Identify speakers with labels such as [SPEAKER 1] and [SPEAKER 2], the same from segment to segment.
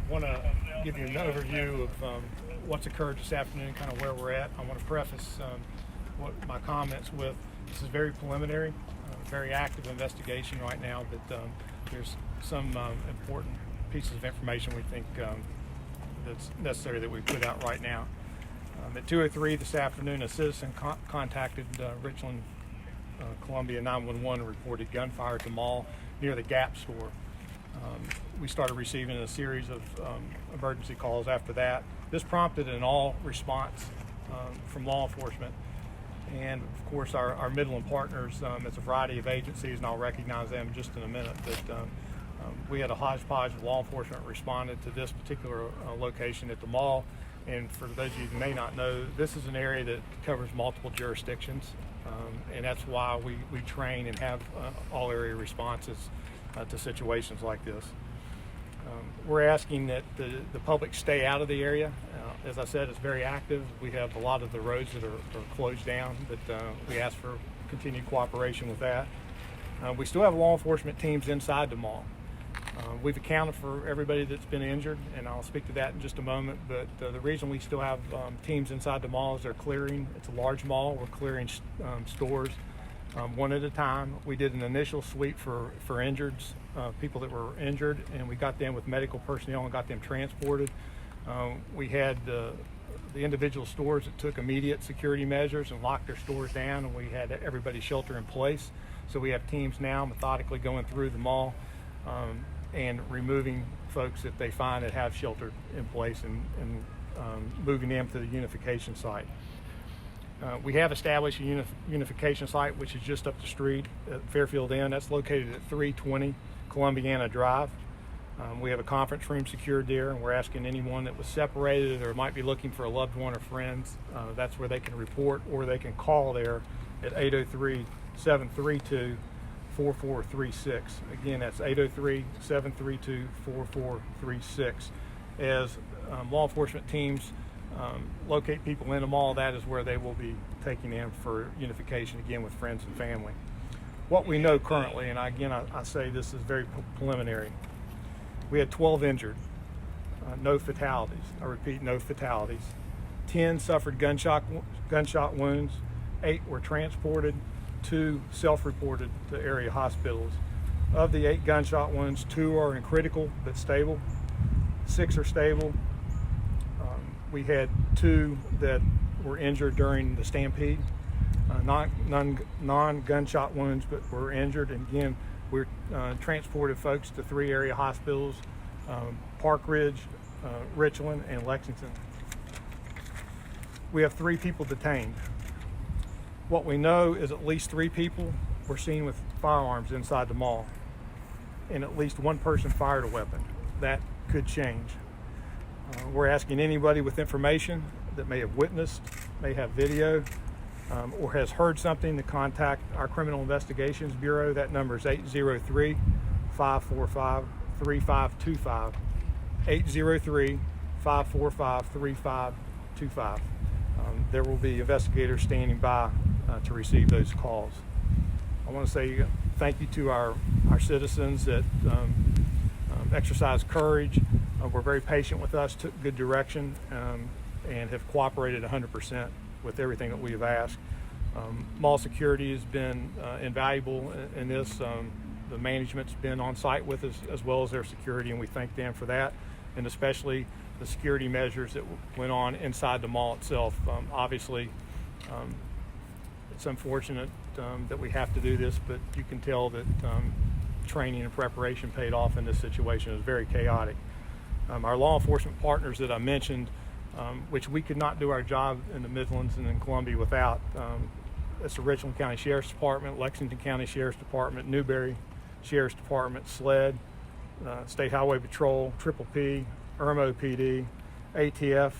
[SPEAKER 1] want to give you an overview of what's occurred this afternoon, kind of where we're at. I want to preface what my comments with, this is very preliminary, very active investigation right now, but there's some important pieces of information we think that's necessary that we put out right now. At 2:03 this afternoon, a citizen contacted Richland, Columbia 911 and reported gunfire at the mall near the Gap store. We started receiving a series of emergency calls after that. This prompted an all response from law enforcement. And of course, our Midland partners, it's a variety of agencies, and I'll recognize them just in a minute. But we had a hodgepodge of law enforcement responded to this particular location at the mall. And for those of you who may not know, this is an area that covers multiple jurisdictions, and that's why we train and have all area responses to situations like this. We're asking that the public stay out of the area. As I said, it's very active. We have a lot of the roads that are closed down, but we ask for continued cooperation with that. We still have law enforcement teams inside the mall. We've accounted for everybody that's been injured, and I'll speak to that in just a moment, but the reason we still have teams inside the mall is they're clearing. It's a large mall. We're clearing stores one at a time. We did an initial sweep for injureds, people that were injured, and we got them with medical personnel and got them transported. We had the individual stores that took immediate security measures and locked their stores down, and we had everybody shelter in place. So we have teams now methodically going through the mall and removing folks that they find that have sheltered in place and moving them to the unification site. We have established a unification site, which is just up the street at Fairfield Inn. That's located at 320 Columbiana Drive. We have a conference room secured there, and we're asking anyone that was separated or might be looking for a loved one or friends, that's where they can report, or they can call there at 803-732-4436. Again, that's 803-732-4436. As law enforcement teams locate people in the mall, that is where they will be taking them for unification, again, with friends and family. What we know currently, and again, I say this is very preliminary, we had 12 injured, no fatalities. I repeat, no fatalities. 10 suffered gunshot wounds, 8 were transported, 2 self-reported to area hospitals. Of the 8 gunshot wounds, 2 are in critical but stable, 6 are stable. We had 2 that were injured during the stampede, non-gunshot wounds, but were injured. And again, we transported folks to 3 area hospitals, Park Ridge, Richland, and Lexington. We have 3 people detained. What we know is at least 3 people were seen with firearms inside the mall, and at least 1 person fired a weapon. That could change. We're asking anybody with information that may have witnessed, may have video, or has heard something to contact our Criminal Investigations Bureau. That number is 803-545-3525, 803-545-3525. There will be investigators standing by to receive those calls. I want to say thank you to our citizens that exercised courage, were very patient with us, took good direction, and have cooperated 100% with everything that we have asked. Mall security has been invaluable in this. The management's been on site with us as well as their security, and we thank them for that, and especially the security measures that went on inside the mall itself. Obviously, it's unfortunate that we have to do this, but you can tell that training and preparation paid off in this situation. It was very chaotic. Our law enforcement partners that I mentioned, which we could not do our job in the Midlands and in Columbia without. It's the Richland County Sheriff's Department, Lexington County Sheriff's Department, Newberry Sheriff's Department, SLED, State Highway Patrol, Triple P, IRMO PD, ATF,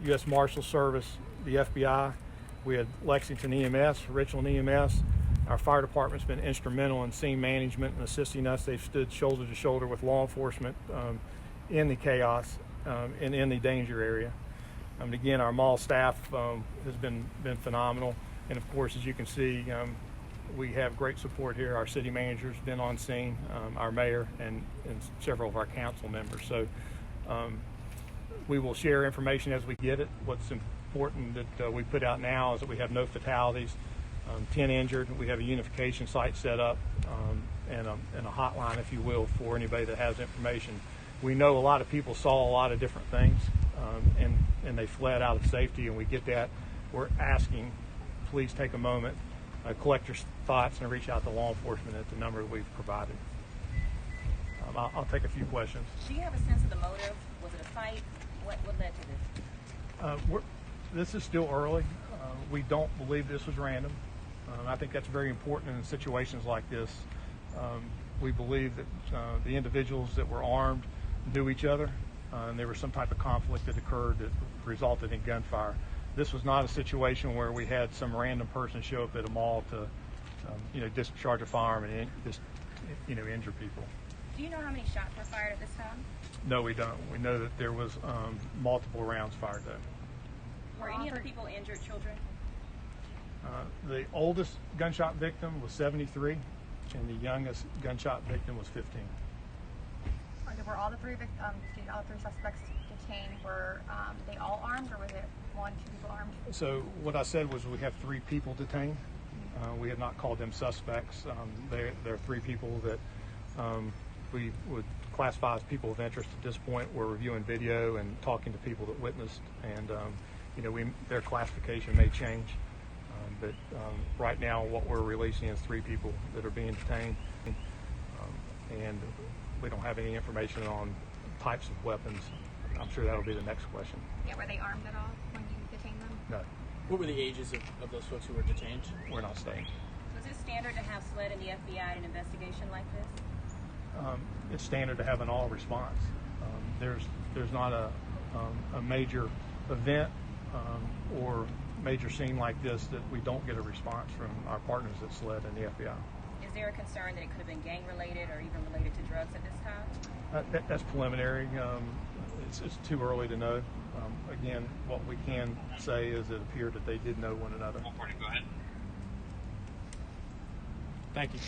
[SPEAKER 1] U.S. Marshal Service, the FBI. We had Lexington EMS, Richland EMS. Our fire department's been instrumental in scene management and assisting us. They've stood shoulder to shoulder with law enforcement in the chaos and in the danger area. And again, our mall staff has been phenomenal. And of course, as you can see, we have great support here. Our city manager's been on scene, our mayor, and several of our council members. So We will share information as we get it. What's important that we put out now is that we have no fatalities, 10 injured. We have a unification site set up and a hotline, if you will, for anybody that has information. We know a lot of people saw a lot of different things and they fled out of safety, and we get that. We're asking, please take a moment, collect your thoughts, and reach out to law enforcement at the number that we've provided. I'll take a few questions.
[SPEAKER 2] Do you have a sense of the motive? Was it a fight? What led to this?
[SPEAKER 1] This is still early. We don't believe this was random. I think that's very important in situations like this. We believe that the individuals that were armed knew each other, and there was some type of conflict that occurred that resulted in gunfire. This was not a situation where we had some random person show up at a mall to, discharge a firearm and just, injure people.
[SPEAKER 2] Do you know how many shots were fired at this time?
[SPEAKER 1] No, we don't. We know that there was multiple rounds fired, though.
[SPEAKER 2] Were any of the people injured children?
[SPEAKER 1] The oldest gunshot victim was 73, and the youngest gunshot victim was 15.
[SPEAKER 3] Were all the three suspects detained? Were they all armed, or was it one, two people armed?
[SPEAKER 1] So what I said was we have 3 people detained. We have not called them suspects. They're 3 people that we would classify as people of interest at this point. We're reviewing video and talking to people that witnessed, and their classification may change. But right now, what we're releasing is 3 people that are being detained, and we don't have any information on types of weapons. I'm sure that'll be the next question.
[SPEAKER 3] Yeah, were they armed at all when you detained them?
[SPEAKER 1] No.
[SPEAKER 4] What were the ages of those folks who were detained?
[SPEAKER 1] We're not staying.
[SPEAKER 2] Was it standard to have SLED and the FBI in an investigation like this?
[SPEAKER 1] It's standard to have an all response. There's not a major event or major scene like this that we don't get a response from our partners at SLED and the FBI.
[SPEAKER 2] Is there a concern that it could have been gang related or even related to drugs at this time?
[SPEAKER 1] That's preliminary. It's too early to know. Again, what we can say is it appeared that they did know one another.
[SPEAKER 4] Go ahead.
[SPEAKER 1] Thank you.